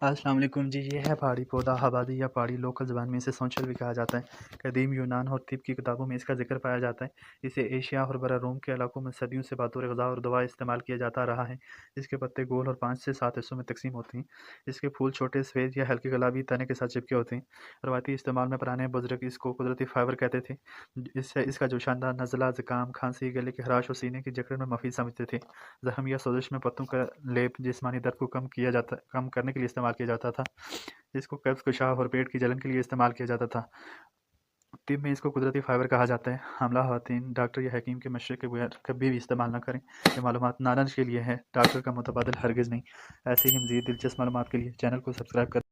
अस्सलाम वालेकुम जी। ये है पहाड़ी पौधा हबादी या पहाड़ी लोकल ज़बान में इसे सौंचल भी कहा जाता है। कदीम यूनान और तिब की किताबों में इसका जिक्र पाया जाता है। इसे एशिया और बरा रोम के इलाकों में सदियों से बतौर ग़िज़ा और दवा इस्तेमाल किया जाता रहा है। इसके पत्ते गोल और 5 से 7 हिस्सों में तकसीम होते हैं। इसके फूल छोटे सफ़ेद या हल्के गुलाबी तने के साथ चिपके होते हैं। रवायती इस्तेमाल में पुराने बुज़ुर्ग इसको कुदरती फ़ाइबर कहते थे। इससे इसका जो शानदार नज़ला, ज़ुकाम, खांसी, गले की खराश और सीने की जकड़न में मुफीद समझते थे। ज़ख्म या सोजिश में पत्तों का लेप जिस्मानी दर्द को कम करने के लिए इस्तेमाल किया जाता था। इसको कब्ज़, कुशाह और पेट की जलन के लिए इस्तेमाल किया जाता था। तिब में इसको कुदरती फ़ाइबर कहा जाता है। हमला ख़वातीन डॉक्टर या हकीम के मशवरे के बगैर कभी भी इस्तेमाल ना करें। ये मालूमात नादंश के लिए है, डॉक्टर का मुतबादल हरगिज़ नहीं। ऐसे ही मज़ीद दिलचस्प मालूमात के लिए चैनल को सब्सक्राइब करें।